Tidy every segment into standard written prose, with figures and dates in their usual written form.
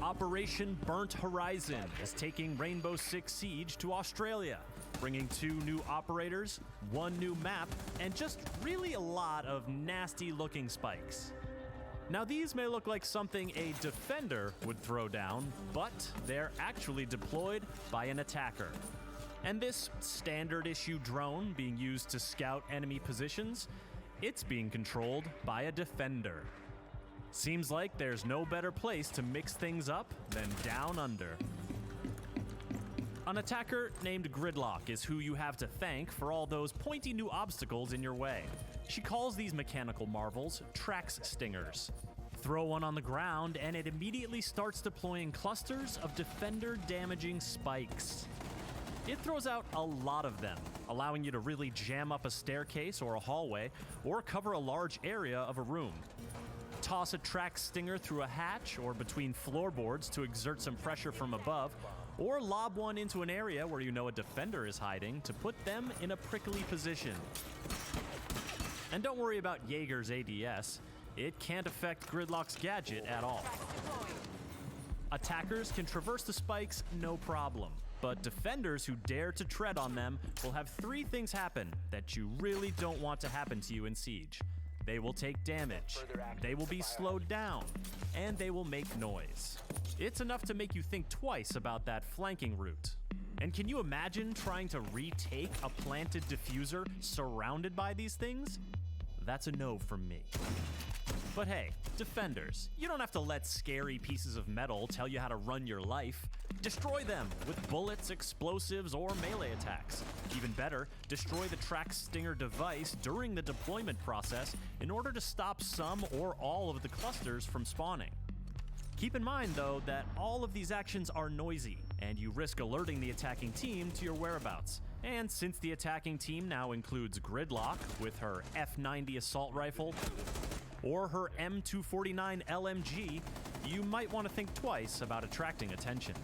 Operation Burnt Horizon is taking Rainbow Six Siege to Australia, bringing 2 new operators, 1 new map, and just really a lot of nasty-looking spikes. Now these may look like something a defender would throw down, but they're actually deployed by an attacker. And this standard-issue drone being used to scout enemy positions, it's being controlled by a defender. Seems like there's no better place to mix things up than down under. An attacker named Gridlock is who you have to thank for all those pointy new obstacles in your way. She calls these mechanical marvels trax stingers. Throw one on the ground and it immediately starts deploying clusters of defender-damaging spikes. It throws out a lot of them, allowing you to really jam up a staircase or a hallway, or cover a large area of a room. Toss a trax stinger through a hatch or between floorboards to exert some pressure from above, or lob one into an area where you know a defender is hiding to put them in a prickly position. And don't worry about Jaeger's ADS, it can't affect Gridlock's gadget at all. Attackers can traverse the spikes no problem, but defenders who dare to tread on them will have 3 things happen that you really don't want to happen to you in Siege. They will take damage, they will be slowed down, and they will make noise. It's enough to make you think twice about that flanking route. And can you imagine trying to retake a planted diffuser surrounded by these things? That's a no from me. But hey, defenders, you don't have to let scary pieces of metal tell you how to run your life. Destroy them with bullets, explosives, or melee attacks. Even better, destroy the trax stinger device during the deployment process in order to stop some or all of the clusters from spawning. Keep in mind, though, that all of these actions are noisy, and you risk alerting the attacking team to your whereabouts. And since the attacking team now includes Gridlock with her F90 assault rifle, or her M249 LMG, you might want to think twice about attracting attention.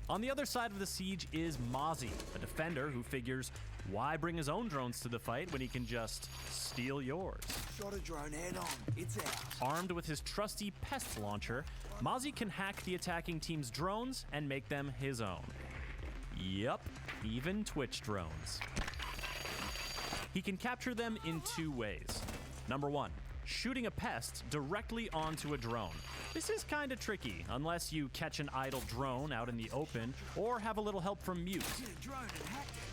On the other side of the siege is Mozzie, a defender who figures, why bring his own drones to the fight when he can just steal yours? Shot a drone head on, it's out. Armed with his trusty pest launcher, Mozzie can hack the attacking team's drones and make them his own. Yup, even Twitch drones. He can capture them in 2 ways. Number 1, shooting a pest directly onto a drone. This is kinda tricky, unless you catch an idle drone out in the open, or have a little help from Mute.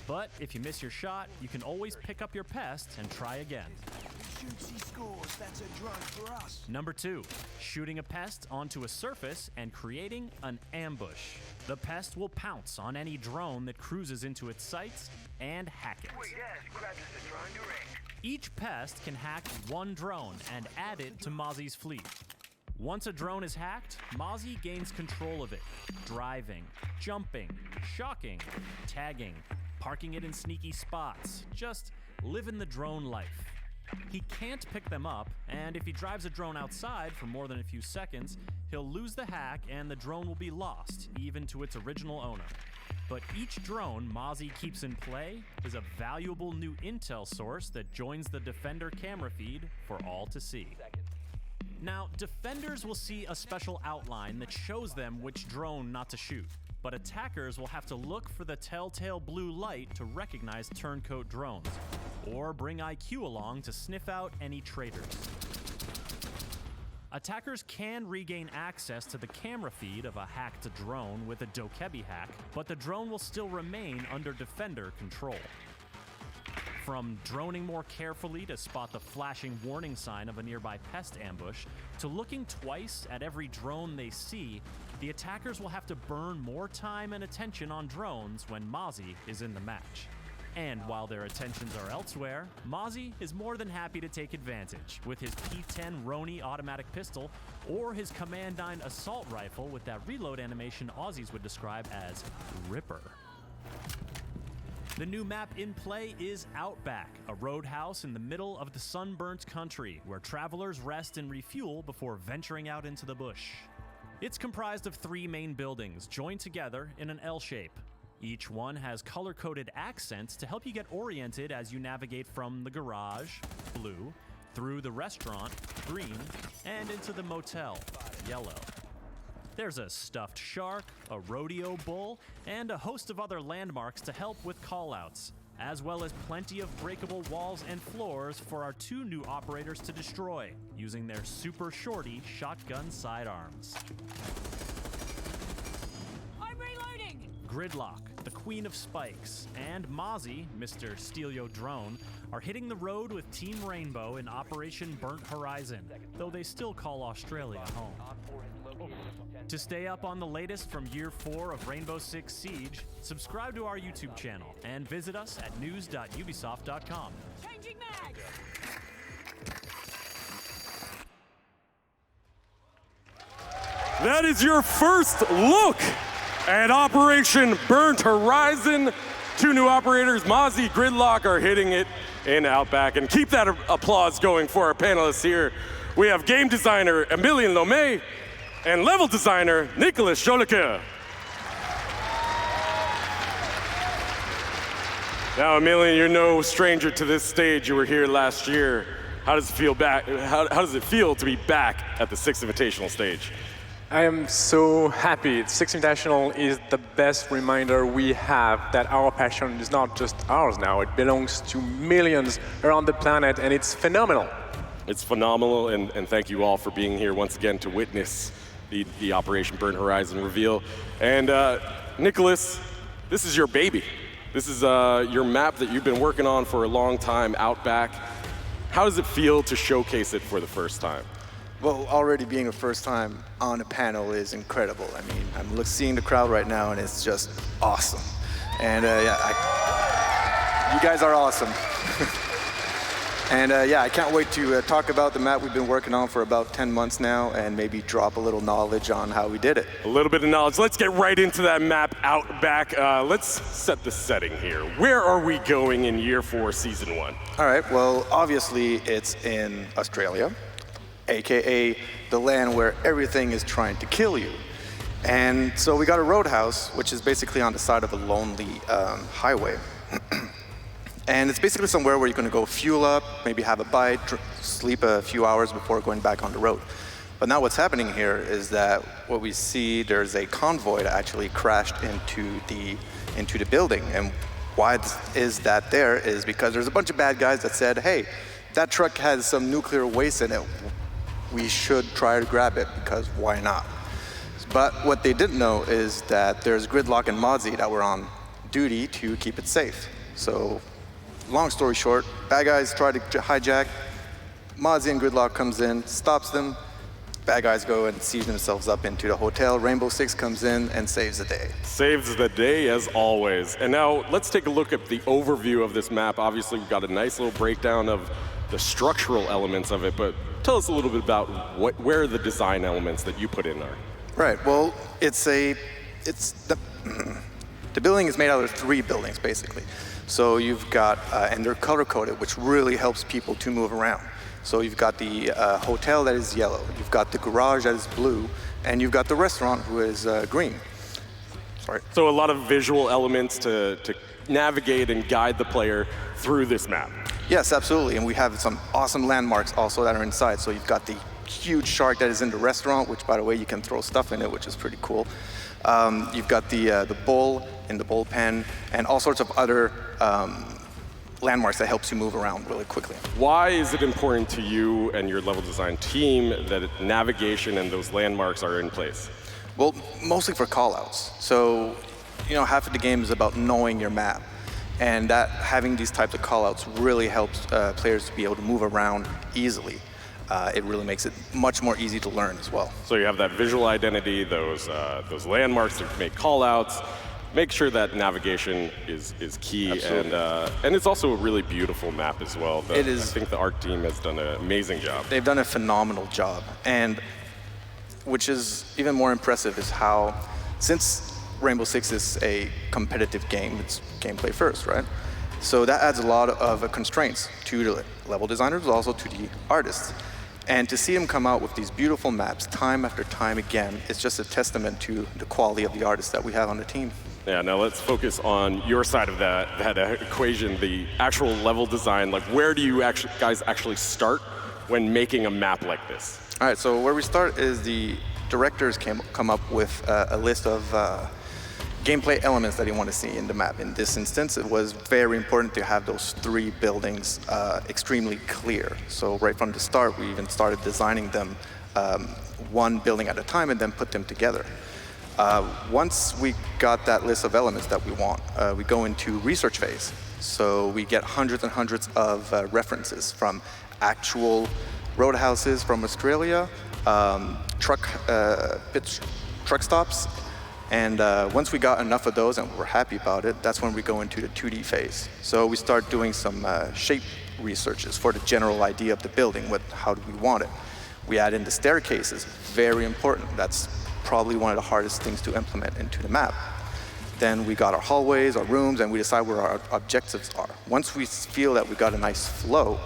But if you miss your shot, you can always pick up your pest and try again. Shoots, he scores, that's a drone for us. Number 2, shooting a pest onto a surface and creating an ambush. The pest will pounce on any drone that cruises into its sights and hack it. Wait, yes, grab this drone direct. Each pest can hack 1 drone and add it to Mozzie's fleet. Once a drone is hacked, Mozzie gains control of it, driving, jumping, shocking, tagging, parking it in sneaky spots, just living the drone life. He can't pick them up, and if he drives a drone outside for more than a few seconds, he'll lose the hack and the drone will be lost, even to its original owner. But each drone Mozzie keeps in play is a valuable new intel source that joins the Defender camera feed for all to see. Now, defenders will see a special outline that shows them which drone not to shoot, but attackers will have to look for the telltale blue light to recognize turncoat drones, or bring IQ along to sniff out any traitors. Attackers can regain access to the camera feed of a hacked drone with a Dokebi hack, but the drone will still remain under defender control. From droning more carefully to spot the flashing warning sign of a nearby pest ambush, to looking twice at every drone they see, the attackers will have to burn more time and attention on drones when Mozzie is in the match. And while their attentions are elsewhere, Mozzie is more than happy to take advantage with his P10 Roni automatic pistol or his Command 9 assault rifle with that reload animation Aussies would describe as Ripper. The new map in play is Outback, a roadhouse in the middle of the sunburnt country where travelers rest and refuel before venturing out into the bush. It's comprised of 3 main buildings joined together in an L shape. Each one has color-coded accents to help you get oriented as you navigate from the garage, blue, through the restaurant, green, and into the motel, yellow. There's a stuffed shark, a rodeo bull, and a host of other landmarks to help with callouts, as well as plenty of breakable walls and floors for our 2 new operators to destroy, using their super shorty shotgun sidearms. I'm reloading! Gridlock, the queen of spikes, and Mozzie, Mr. Steelio Drone, are hitting the road with Team Rainbow in Operation Burnt Horizon, though they still call Australia home. To stay up on the latest from Year 4 of Rainbow Six Siege, subscribe to our YouTube channel and visit us at news.ubisoft.com. Changing mag! That is your first look at Operation Burnt Horizon. 2 new operators, Mozzie Gridlock, are hitting it in Outback. And keep that applause going for our panelists here. We have game designer Emilien Lomé and level designer Nicholas Jolicoeur. Now, Emilien, you're no stranger to this stage. You were here last year. How does it feel How does it feel to be back at the 6th Invitational stage? I am so happy. Six Invitational is the best reminder we have that our passion is not just ours now. It belongs to millions around the planet, and it's phenomenal. It's phenomenal, and thank you all for being here once again to witness the Operation Burnt Horizon reveal. And Nicholas, this is your baby. This is your map that you've been working on for a long time, Outback. How does it feel to showcase it for the first time? Well, already being a first time on a panel is incredible. I mean, I'm seeing the crowd right now, and it's just awesome. And you guys are awesome. And I can't wait to talk about the map we've been working on for about 10 months now, and maybe drop a little knowledge on how we did it. A little bit of knowledge. Let's get right into that map, Outback. Let's set the setting here. Where are we going in Year 4, Season 1? All right, well, obviously it's in Australia, AKA the land where everything is trying to kill you. And so we got a roadhouse, which is basically on the side of a lonely highway. And it's basically somewhere where you're gonna go fuel up, maybe have a bite, sleep a few hours before going back on the road. But now what's happening here is that what we see, there's a convoy that actually crashed into the building. And why is that there is because there's a bunch of bad guys that said, hey, that truck has some nuclear waste in it. We should try to grab it because why not? But what they didn't know is that there's Gridlock and Mozzie that were on duty to keep it safe. So long story short, bad guys try to hijack. Mozzie and Gridlock comes in, stops them. Bad guys go and siege themselves up into the hotel. Rainbow Six comes in and saves the day. Saves the day as always. And now let's take a look at the overview of this map. Obviously, we've got a nice little breakdown of the structural elements of it, but tell us a little bit about where the design elements that you put in are. Right, well, the building is made out of 3 buildings, basically. So you've got, and they're color-coded, which really helps people to move around. So you've got the hotel that is yellow, you've got the garage that is blue, and you've got the restaurant who is green. Sorry. So a lot of visual elements to navigate and guide the player through this map. Yes, absolutely, and we have some awesome landmarks also that are inside. So you've got the huge shark that is in the restaurant, which, by the way, you can throw stuff in it, which is pretty cool. You've got the bull in the bullpen, and all sorts of other landmarks that helps you move around really quickly. Why is it important to you and your level design team that navigation and those landmarks are in place? Well, mostly for callouts. So, half of the game is about knowing your map. And that having these types of callouts really helps players to be able to move around easily. It really makes it much more easy to learn as well. So you have that visual identity, those landmarks that make callouts. Make sure that navigation is key, and it's also a really beautiful map as well. It is. I think the art team has done an amazing job. They've done a phenomenal job, and which is even more impressive is how, since Rainbow Six is a competitive game, it's gameplay first, right? So that adds a lot of constraints to the level designers, but also to the artists. And to see them come out with these beautiful maps time after time again, it's just a testament to the quality of the artists that we have on the team. Yeah, now let's focus on your side of that equation, the actual level design. Like, where do you guys actually start when making a map like this? All right, so where we start is directors come up with a list of gameplay elements that you want to see in the map. In this instance, it was very important to have those 3 buildings extremely clear. So right from the start, we even started designing them one building at a time and then put them together. Once we got that list of elements that we want, we go into research phase. So we get hundreds and hundreds of references from actual roadhouses from Australia, truck stops, and once we got enough of those and we're happy about it, that's when we go into the 2D phase. So we start doing some shape researches for the general idea of the building. How do we want it? We add in the staircases, very important. That's probably one of the hardest things to implement into the map. Then we got our hallways, our rooms, and we decide where our objectives are. Once we feel that we got a nice flow,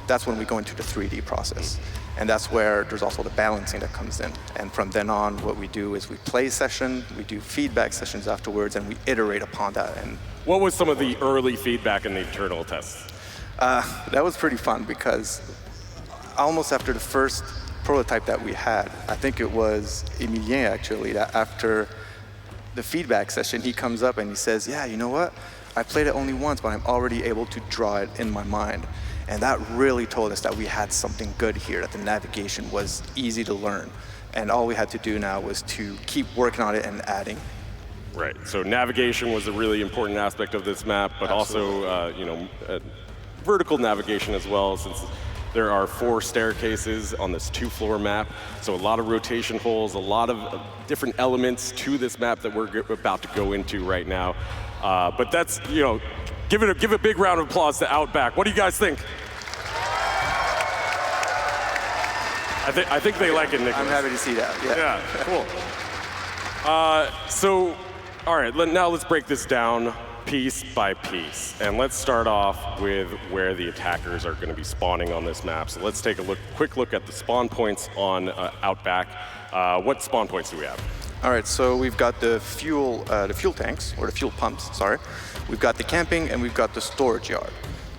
that's when we go into the 3D process. And that's where there's also the balancing that comes in. And from then on, what we do is we play session, we do feedback sessions afterwards, and we iterate upon that. And what was some of the early feedback in the internal tests? That was pretty fun because almost after the first prototype that we had, I think it was Emilien actually, that after the feedback session, he comes up and he says, yeah, you know what? I played it only once, but I'm already able to draw it in my mind. And that really told us that we had something good here, that the navigation was easy to learn. And all we had to do now was to keep working on it and adding. Right, so navigation was a really important aspect of this map, but also, vertical navigation as well, since there are 4 staircases on this 2-floor map. So a lot of rotation holes, a lot of different elements to this map that we're about to go into right now. But that's, give a big round of applause to Outback. What do you guys think? I think they like it, Nicholas. I'm happy to see that, yeah. Yeah, cool. So, all right, now let's break this down piece by piece. And let's start off with where the attackers are going to be spawning on this map. So let's take a quick look at the spawn points on Outback. What spawn points do we have? All right, so we've got the fuel tanks, or the fuel pumps, sorry. We've got the camping, and we've got the storage yard.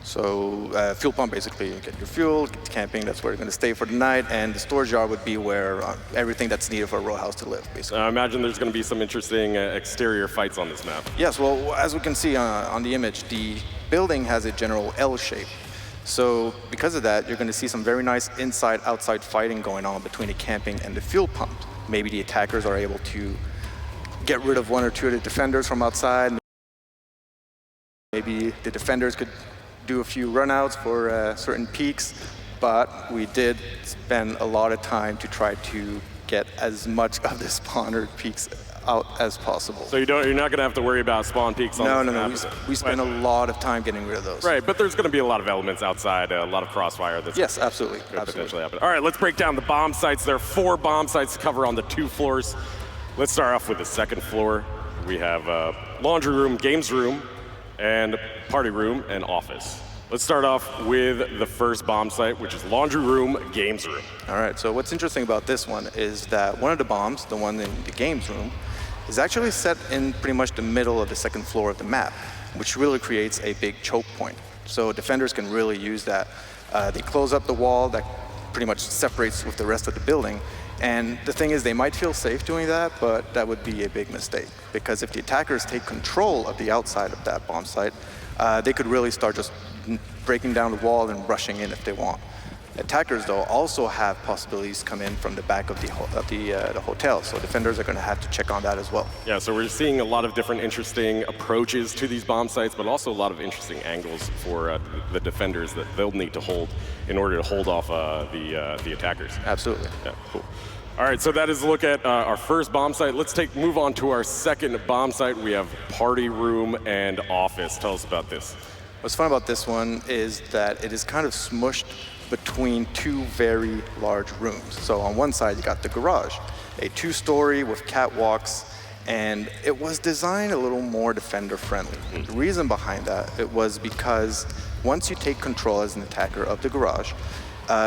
So fuel pump, basically, you get your fuel, get the camping, that's where you're going to stay for the night, and the storage yard would be where everything that's needed for a row house to live, basically. I imagine there's going to be some interesting exterior fights on this map. Yes, well, as we can see on the image, the building has a general L shape. So because of that, you're going to see some very nice inside-outside fighting going on between the camping and the fuel pump. Maybe the attackers are able to get rid of 1 or 2 of the defenders from outside. Maybe the defenders could do a few runouts for certain peaks, but we did spend a lot of time to try to get as much of the spawner peaks out as possible. So you're not going to have to worry about spawn peaks on this map? No. We spent a lot of time getting rid of those. Right, but there's going to be a lot of elements outside, a lot of crossfire that's yes, absolutely. could potentially happen. All right, let's break down the bomb sites. There are 4 bomb sites to cover on the 2 floors. Let's start off with the 2nd floor. We have laundry room, games room, and party room and office. Let's start off with the first bomb site, which is laundry room, games room. All right, so what's interesting about this one is that one of the bombs, the one in the games room, is actually set in pretty much the middle of the 2nd floor of the map, which really creates a big choke point. So defenders can really use that. They close up the wall that pretty much separates with the rest of the building. And the thing is, they might feel safe doing that, but that would be a big mistake. Because if the attackers take control of the outside of that bomb site, they could really start just breaking down the wall and rushing in if they want. Attackers, though, also have possibilities come in from the back of the hotel, so defenders are going to have to check on that as well. Yeah, so we're seeing a lot of different interesting approaches to these bomb sites, but also a lot of interesting angles for the defenders that they'll need to hold in order to hold off the attackers. Absolutely. Yeah, cool. All right, so that is a look at our first bomb site. Let's move on to our second bomb site. We have party room and office. Tell us about this. What's fun about this one is that it is kind of smushed between 2 very large rooms. So on one side, you got the garage, a 2-story with catwalks, and it was designed a little more defender-friendly. The reason behind that, it was because once you take control as an attacker of the garage,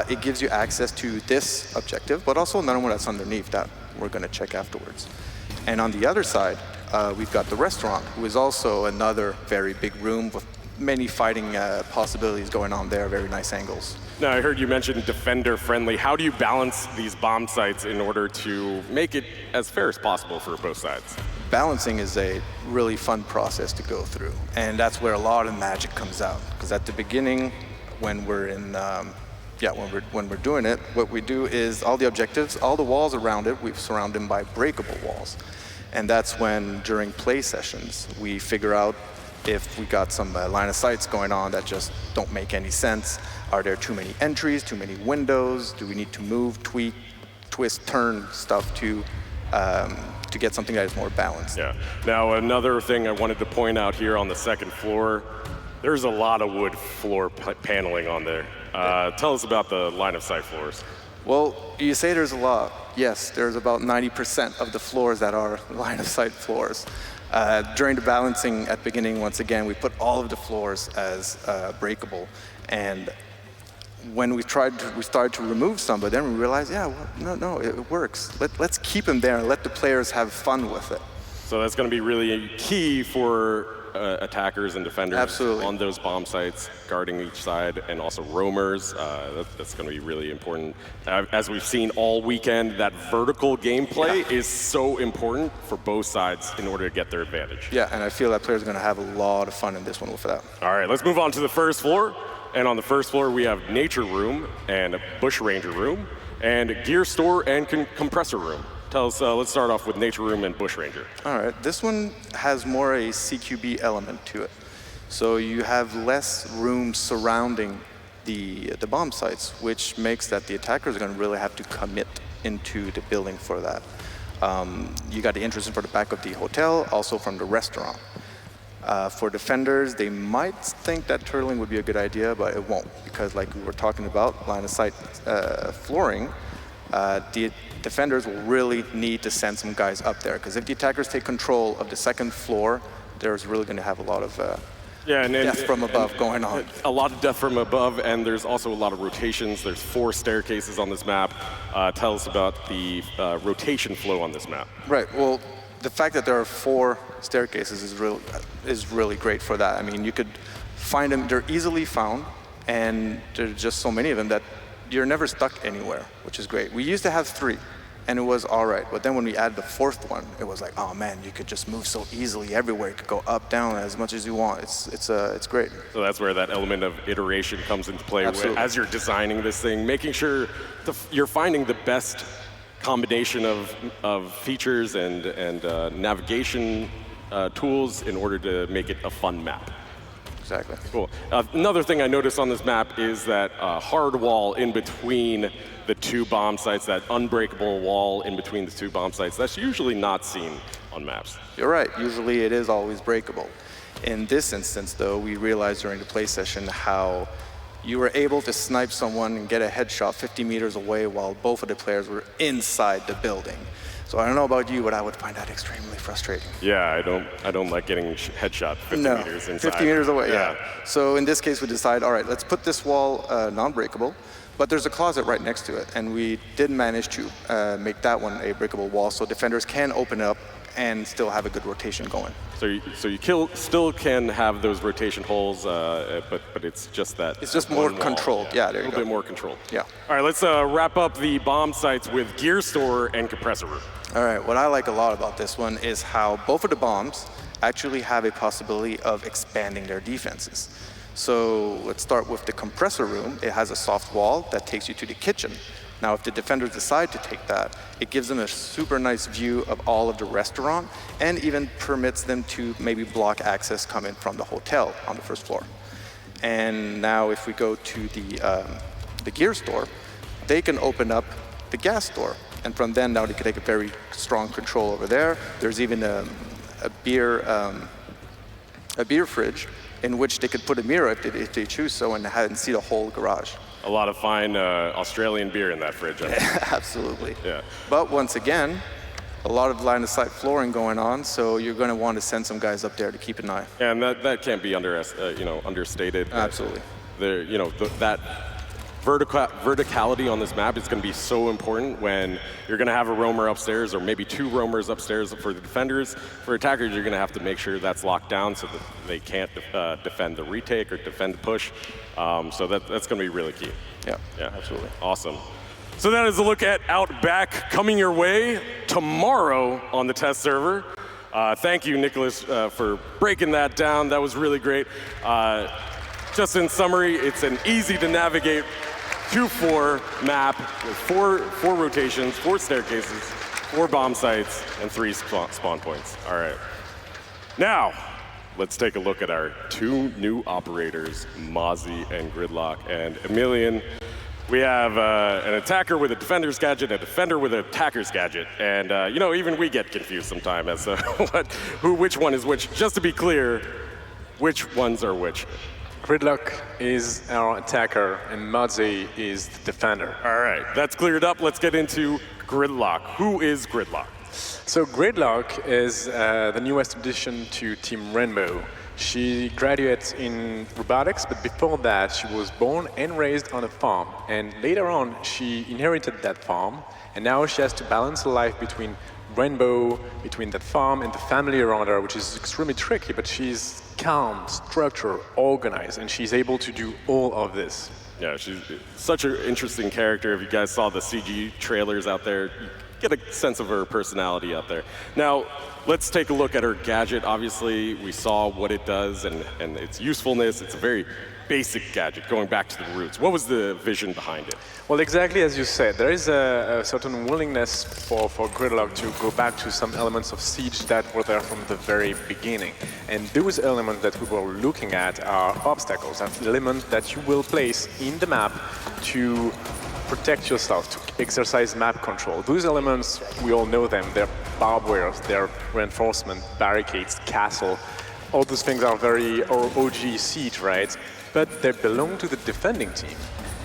it gives you access to this objective, but also another one that's underneath that we're going to check afterwards. And on the other side, we've got the restaurant, who is also another very big room with many fighting possibilities going on there, very nice angles. Now, I heard you mention defender-friendly. How do you balance these bomb sites in order to make it as fair as possible for both sides? Balancing is a really fun process to go through, and that's where a lot of magic comes out. Because at the beginning, when we're in, when we're doing it, what we do is all the objectives, all the walls around it, we surround them by breakable walls, and that's when during play sessions we figure out if we got some line of sights going on that just don't make any sense. Are there too many entries, too many windows? Do we need to move, tweak, twist, turn stuff to get something that is more balanced? Yeah. Now, another thing I wanted to point out here on the second floor, there's a lot of wood floor paneling on there. Tell us about the line of sight floors. Well, you say there's a lot. Yes, there's about 90% of the floors that are line of sight floors. During the balancing at the beginning, once again, we put all of the floors as breakable. And when we started to remove some, but then we realized, yeah, well, no, it works. Let's keep them there and let the players have fun with it. So that's going to be really key for attackers and defenders Absolutely. On those bomb sites, guarding each side, and also roamers. That's going to be really important. As we've seen all weekend, that vertical gameplay is so important for both sides in order to get their advantage. Yeah, and I feel that players are going to have a lot of fun in this one with that. All right, let's move on to the first floor. And on the first floor, we have Nature Room and a Bush Ranger Room and Gear Store and Compressor Room. Tell us, let's start off with Nature Room and Bush Ranger. All right, this one has more a CQB element to it. So you have less room surrounding the bomb sites, which makes that the attackers are going to really have to commit into the building for that. You got the entrance for the back of the hotel, also from the restaurant. For defenders, they might think that turtling would be a good idea, but it won't, because like we were talking about, line of sight flooring, the defenders will really need to send some guys up there, because if the attackers take control of the second floor, there's really going to have a lot of death from above going on. A lot of death from above, and there's also a lot of rotations. There's 4 staircases on this map. Tell us about the rotation flow on this map. Right, well, the fact that there are 4 staircases is really great for that. I mean, you could find them, they're easily found, and there's just so many of them that you're never stuck anywhere, which is great. We used to have 3, and it was all right. But then when we added the 4th one, it was like, oh man, you could just move so easily everywhere. You could go up, down, as much as you want. It's great. So that's where that element of iteration comes into play. As you're designing this thing, making sure you're finding the best combination of features and navigation tools in order to make it a fun map. Exactly. Cool. Another thing I noticed on this map is that hard wall in between the 2 bomb sites, that unbreakable wall in between the 2 bomb sites. That's usually not seen on maps. You're right. Usually it is always breakable. In this instance, though, we realized during the play session how you were able to snipe someone and get a headshot 50 meters away while both of the players were inside the building. So I don't know about you, but I would find that extremely frustrating. Yeah, I don't like getting headshot 50 meters inside. 50 meters away, yeah. So in this case, we decide, all right, let's put this wall non-breakable, but there's a closet right next to it, and we did manage to make that one a breakable wall, so defenders can open it up and still have a good rotation going. So you still can have those rotation holes, but it's just that. It's just more controlled. Yeah, there you go. A little bit more controlled. Yeah. All right, let's wrap up the bomb sites with Gear Store and Compressor Room. All right, what I like a lot about this one is how both of the bombs actually have a possibility of expanding their defenses. So let's start with the Compressor Room. It has a soft wall that takes you to the kitchen. Now, if the defenders decide to take that, it gives them a super nice view of all of the restaurant and even permits them to maybe block access coming from the hotel on the first floor. And now if we go to the gear store, they can open up the gas store. And from then now they can take a very strong control over there. There's even a beer fridge in which they could put a mirror if they choose so and see the whole garage. A lot of fine Australian beer in that fridge. Absolutely. Yeah. But once again, a lot of line of sight flooring going on, so you're going to want to send some guys up there to keep an eye. And that can't be understated. Absolutely. That verticality on this map is going to be so important when you're going to have a roamer upstairs or maybe 2 roamers upstairs for the defenders. For attackers, you're going to have to make sure that's locked down so that they can't defend the retake or defend the push. So that's going to be really key. Yeah, absolutely. Awesome. So that is a look at Outback coming your way tomorrow on the test server. Thank you, Nicholas, for breaking that down. That was really great. Just in summary, it's an easy to navigate 2-4 map with 4 rotations, 4 staircases, 4 bomb sites, and 3 spawn points. All right. Now, let's take a look at our 2 new operators, Mozzie and Gridlock. And Emilian, we have an attacker with a defender's gadget, a defender with an attacker's gadget. And you know, even we get confused sometimes as to which one is which. Just to be clear, which ones are which? Gridlock is our attacker, and Mozzie is the defender. All right, that's cleared up. Let's get into Gridlock. Who is Gridlock? So Gridlock is the newest addition to Team Rainbow. She graduates in robotics, but before that, she was born and raised on a farm. And later on, she inherited that farm, and now she has to balance her life between Rainbow, between that farm and the family around her, which is extremely tricky, but she's calm, structured, organized, and she's able to do all of this. Yeah, she's such an interesting character. If you guys saw the CG trailers out there, you get a sense of her personality out there. Now, let's take a look at her gadget. Obviously, we saw what it does and its usefulness. It's a very basic gadget, going back to the roots. What was the vision behind it? Well, exactly as you said, there is a certain willingness for Gridlock to go back to some elements of Siege that were there from the very beginning. And those elements that we were looking at are obstacles, that's elements that you will place in the map to protect yourself, to exercise map control. Those elements, we all know them. They're barbed wire, they're reinforcement, barricades, castle. All those things are very OG Siege, right? But they belong to the defending team.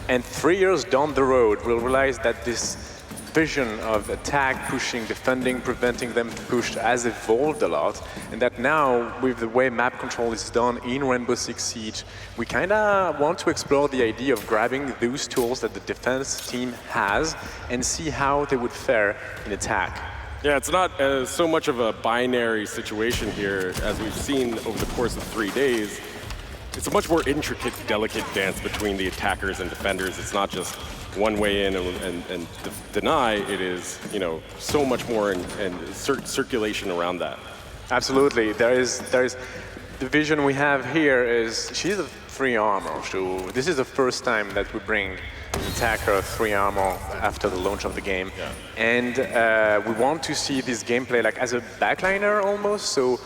And 3 years down the road, we'll realize that this vision of attack, pushing, defending, preventing them to push has evolved a lot, and that now, with the way map control is done in Rainbow Six Siege, we kind of want to explore the idea of grabbing those tools that the defense team has and see how they would fare in attack. Yeah, it's not so much of a binary situation here as we've seen over the course of 3 days. It's a much more intricate, delicate dance between the attackers and defenders. It's not just one way in and deny. It is, you know, so much more and circulation around that. Absolutely. There is the vision we have here is she's a 3 armor. So this is the first time that we bring an attacker 3 armor after the launch of the game. Yeah. And we want to see this gameplay like as a backliner almost. So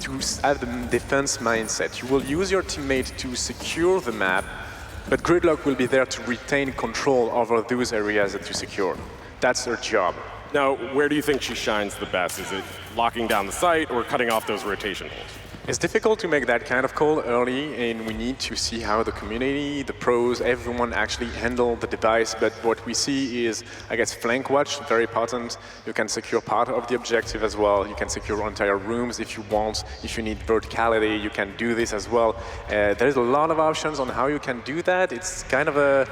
to have the defense mindset. You will use your teammate to secure the map, but Gridlock will be there to retain control over those areas that you secure. That's her job. Now, where do you think she shines the best? Is it locking down the site or cutting off those rotation holes? It's difficult to make that kind of call early, and we need to see how the community, the pros, everyone actually handle the device. But what we see is, I guess, flank watch, very potent. You can secure part of the objective as well. You can secure entire rooms if you want. If you need verticality, you can do this as well. There's a lot of options on how you can do that. It's kind of a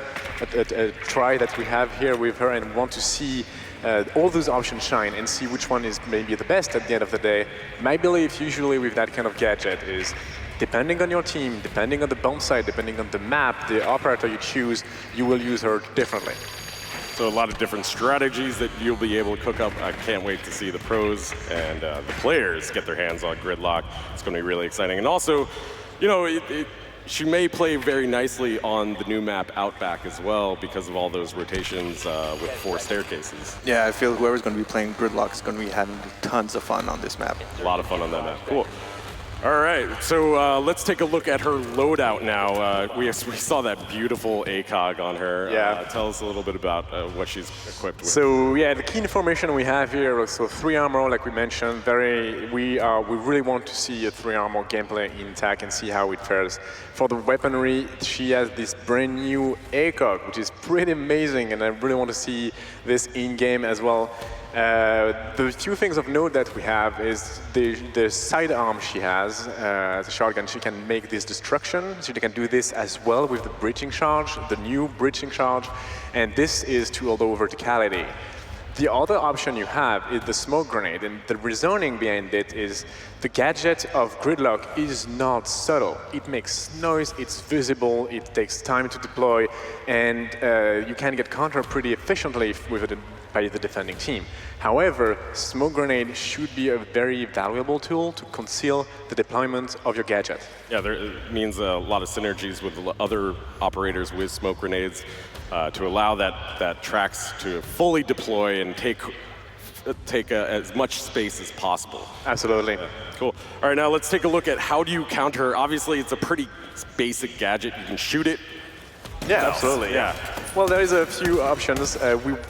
try that we have here with her, and want to see all those options shine and see which one is maybe the best at the end of the day. My belief usually with that kind of gadget is depending on your team, depending on the bomb site, depending on the map, the operator you choose, you will use her differently. So a lot of different strategies that you'll be able to cook up. I can't wait to see the pros and the players get their hands on Gridlock. It's going to be really exciting. And also, you know, she may play very nicely on the new map Outback as well because of all those rotations with 4 staircases. Yeah, I feel whoever's going to be playing Gridlock is going to be having tons of fun on this map. A lot of fun on that map. Cool. All right, so let's take a look at her loadout now. We saw that beautiful ACOG on her. Yeah. Tell us a little bit about what she's equipped with. So yeah, the key information we have here, so 3 armor, like we mentioned, we really want to see a 3 armor gameplay in attack and see how it fares. For the weaponry, she has this brand new ACOG, which is pretty amazing, and I really want to see this in-game as well. The few things of note that we have is the sidearm she has, the shotgun. She can make this destruction. She can do this as well with the breaching charge, the new breaching charge, and this is to allow verticality. The other option you have is the smoke grenade, and the reasoning behind it is the gadget of Gridlock is not subtle. It makes noise, it's visible, it takes time to deploy, and you can get counter pretty efficiently with it by the defending team. However, smoke grenade should be a very valuable tool to conceal the deployment of your gadget. Yeah, it means a lot of synergies with other operators with smoke grenades to allow that Trax to fully deploy and take as much space as possible. Absolutely. Yeah, cool. All right, now let's take a look at how do you counter. Obviously, it's a pretty basic gadget. You can shoot it. Yeah, absolutely. Yeah. Well, there is a few options.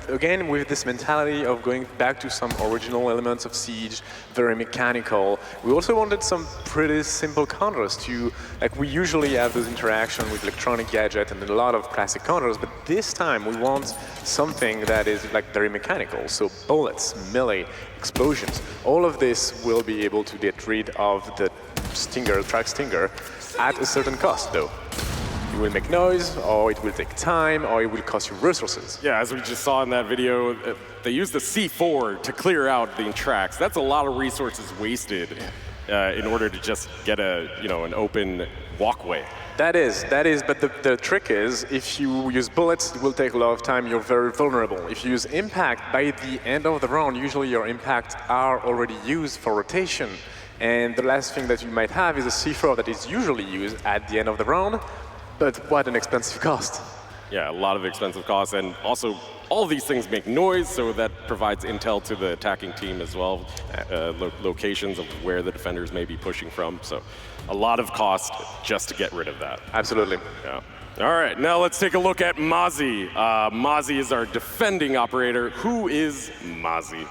Again, with this mentality of going back to some original elements of Siege, very mechanical, we also wanted some pretty simple counters to, like we usually have those interactions with electronic gadget and a lot of classic counters, but this time we want something that is like very mechanical. So bullets, melee, explosions, all of this will be able to get rid of the Stinger, Trax Stinger, at a certain cost though. It will make noise, or it will take time, or it will cost you resources. Yeah, as we just saw in that video, they used the C4 to clear out the tracks. That's a lot of resources wasted in order to just get an open walkway. That is, but the trick is, if you use bullets, it will take a lot of time, you're very vulnerable. If you use impact, by the end of the round, usually your impacts are already used for rotation. And the last thing that you might have is a C4 that is usually used at the end of the round. But what an expensive cost. Yeah, a lot of expensive costs, and also all of these things make noise, so that provides intel to the attacking team as well, locations of where the defenders may be pushing from. So a lot of cost just to get rid of that. Absolutely. Yeah. All right, now let's take a look at Mozzie. Mozzie is our defending operator. Who is Mozzie?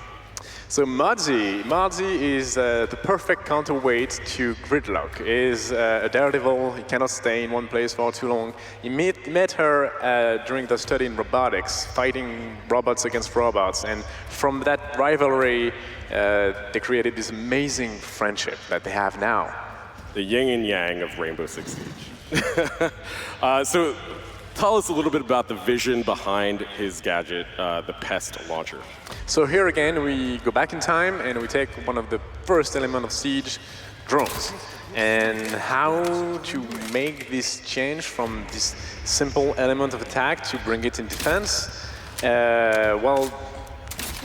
So Mozzie is the perfect counterweight to Gridlock. He's a daredevil, he cannot stay in one place for too long. He met her during the study in robotics, fighting robots against robots, and from that rivalry, they created this amazing friendship that they have now. The yin and yang of Rainbow Six Siege. So tell us a little bit about the vision behind his gadget, the Pest launcher. So here again, we go back in time and we take one of the first elements of Siege, drones. And how to make this change from this simple element of attack to bring it in defense? Well,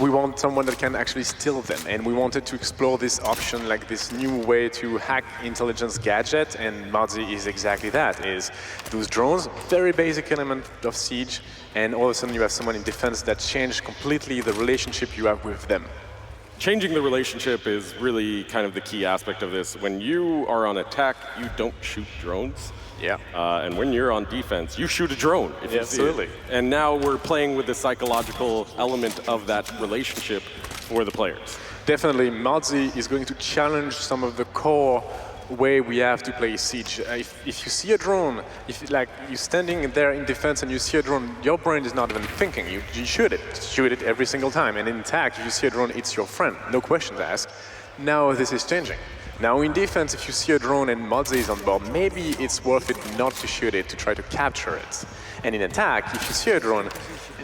we want someone that can actually steal them, and we wanted to explore this option, like this new way to hack intelligence gadget, and Mozzie is exactly that, is those drones, very basic element of Siege, and all of a sudden you have someone in defense that changed completely the relationship you have with them. Changing the relationship is really kind of the key aspect of this. When you are on attack, you don't shoot drones. Yeah. And when you're on defense, you shoot a drone. If you absolutely. See it. And now we're playing with the psychological element of that relationship for the players. Definitely, Mozzie is going to challenge some of the core way we have to play Siege. If you see a drone, if like you're standing there in defense and you see a drone, your brain is not even thinking. You shoot it every single time. And in attack, if you see a drone, it's your friend. No questions asked. Now this is changing. Now in defense, if you see a drone and Mozzie is on board, maybe it's worth it not to shoot it, to try to capture it. And in attack, if you see a drone,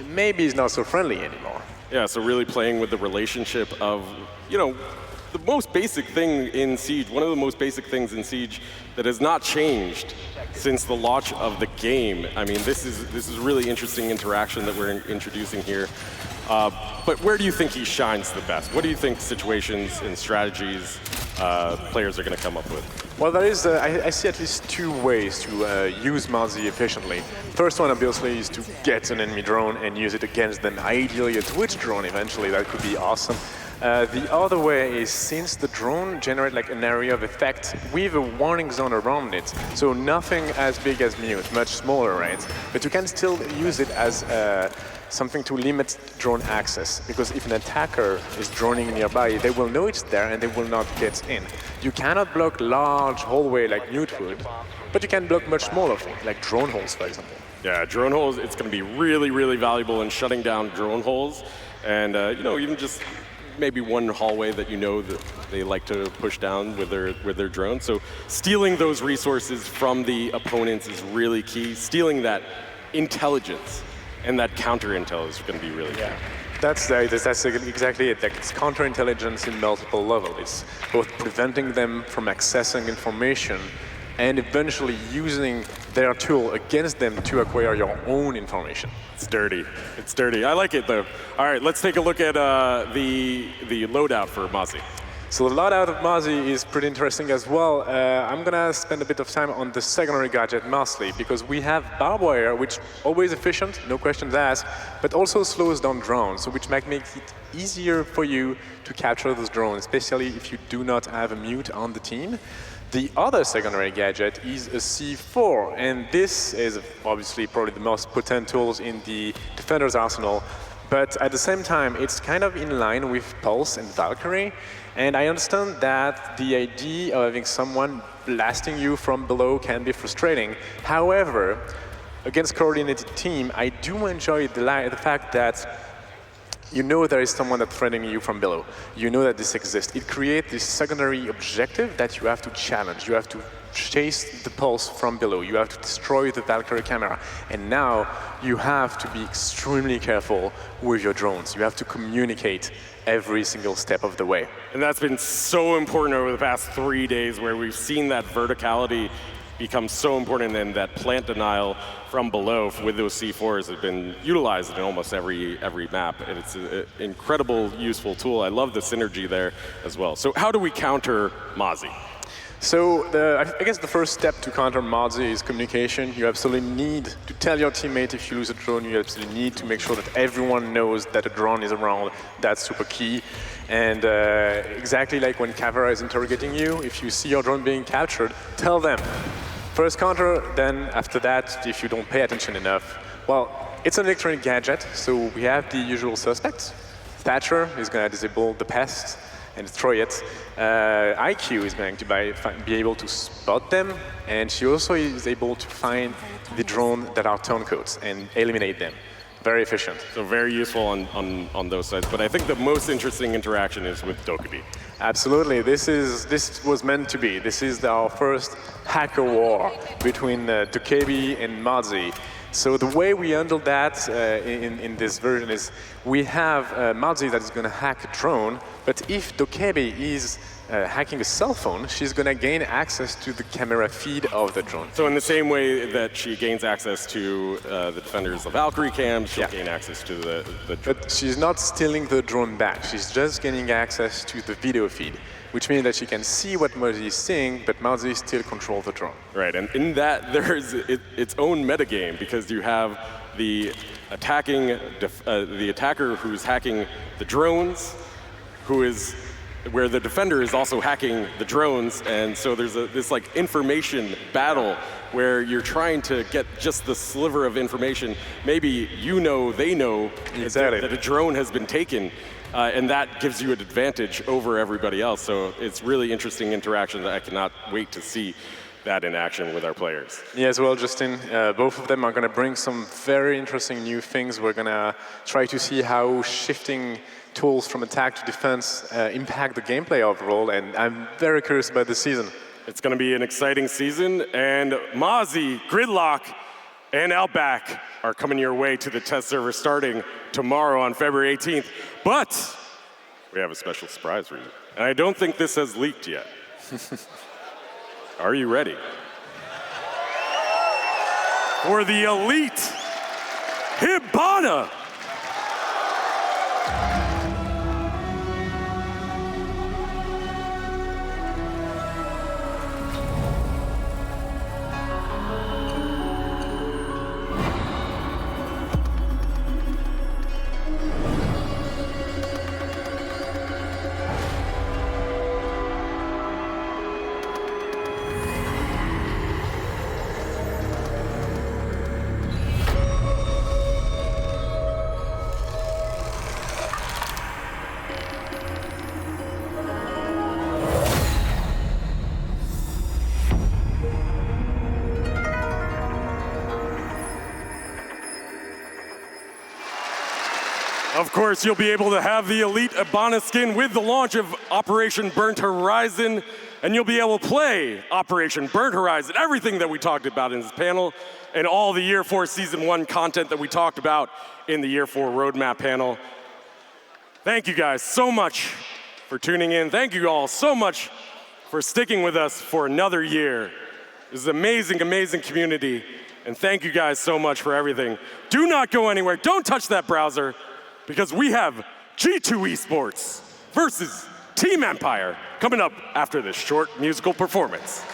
maybe it's not so friendly anymore. Yeah, so really playing with the relationship of, the most basic thing in Siege, one of the most basic things in Siege that has not changed since the launch of the game. I mean, this is really interesting interaction that we're introducing here. But where do you think he shines the best? What do you think situations and strategies players are going to come up with? Well, there is, I see at least two ways to use Mozzie efficiently. First one, obviously, is to get an enemy drone and use it against them. Ideally, a Twitch drone eventually, that could be awesome. The other way is, since the drone generates like an area of effect with a warning zone around it, so nothing as big as Mute, much smaller, right? But you can still use it as something to limit drone access, because if an attacker is droning nearby, they will know it's there and they will not get in. You cannot block large hallway like Mute would, but you can block much smaller things, like drone holes, for example. Yeah, drone holes, it's going to be really, really valuable in shutting down drone holes. And, even just maybe one hallway that that they like to push down with their drones. So stealing those resources from the opponents is really key. Stealing that intelligence and that counter-intel is going to be really key. That's exactly it. Like, it's counterintelligence in multiple levels. It's both preventing them from accessing information and eventually using their tool against them to acquire your own information. It's dirty. It's dirty. I like it, though. All right, let's take a look at the loadout for Mozzie. So the loadout of Mozzie is pretty interesting as well. I'm gonna spend a bit of time on the secondary gadget mostly, because we have barbed wire, which always efficient, no questions asked, but also slows down drones, so which might make it easier for you to capture those drones, especially if you do not have a mute on the team. The other secondary gadget is a C4, and this is obviously probably the most potent tools in the defender's arsenal, but at the same time, it's kind of in line with Pulse and Valkyrie, and I understand that the idea of having someone blasting you from below can be frustrating. However, against coordinated team, I do enjoy the fact that you know there is someone that's threatening you from below. You know that this exists. It creates this secondary objective that you have to challenge. You have to chase the pulse from below. You have to destroy the Valkyrie camera. And now you have to be extremely careful with your drones. You have to communicate every single step of the way. And that's been so important over the past 3 days, where we've seen that verticality become so important, and that plant denial from below with those C4s have been utilized in almost every map, and it's an incredible, useful tool. I love the synergy there as well. So how do we counter Mozzie? So I guess the first step to counter Mozzie is communication. You absolutely need to tell your teammate if you lose a drone. You absolutely need to make sure that everyone knows that a drone is around. That's super key. And exactly like when Kavara is interrogating you, if you see your drone being captured, tell them. First counter, then after that, if you don't pay attention enough, well, it's an electronic gadget, so we have the usual suspects. Thatcher is going to disable the pest and destroy it. IQ is going to be able to spot them, and she also is able to find the drone that are turncoats and eliminate them. Very efficient. So very useful on those sides. But I think the most interesting interaction is with Dokkaebi. Absolutely. This was meant to be. This is our first hacker war between Dokkaebi and Mozzie. So the way we handle that in this version is we have Mozzie that is going to hack a drone, but if Dokkaebi is hacking a cell phone, she's going to gain access to the camera feed of the drone. So in the same way that she gains access to the defenders of Valkyrie cams, she'll gain access to the drone. But she's not stealing the drone back. She's just gaining access to the video feed, which means that she can see what Mozzie is seeing, but Mozzie still controls the drone. Right, and in that there's its own metagame, because you have the attacker who's hacking the drones, where the defender is also hacking the drones, and so there's this like information battle where you're trying to get just the sliver of information. Maybe they know exactly that a drone has been taken, and that gives you an advantage over everybody else. So it's really interesting interaction that I cannot wait to see that in action with our players. Yes, well, Justin, both of them are going to bring some very interesting new things. We're going to try to see how shifting tools from attack to defense impact the gameplay overall, and I'm very curious about this season. It's going to be an exciting season, and Mozzie, Gridlock, and Outback are coming your way to the test server starting tomorrow on February 18th. But we have a special surprise for you, and I don't think this has leaked yet. Are you ready for the elite Hibana? course, you'll be able to have the Elite Ibana skin with the launch of Operation Burnt Horizon, and you'll be able to play Operation Burnt Horizon, everything that we talked about in this panel, and all the Year 4 Season 1 content that we talked about in the Year 4 Roadmap panel. Thank you guys so much for tuning in. Thank you all so much for sticking with us for another year. This is an amazing, amazing community, and thank you guys so much for everything. Do not go anywhere. Don't touch that browser, because we have G2 Esports versus Team Empire coming up after this short musical performance.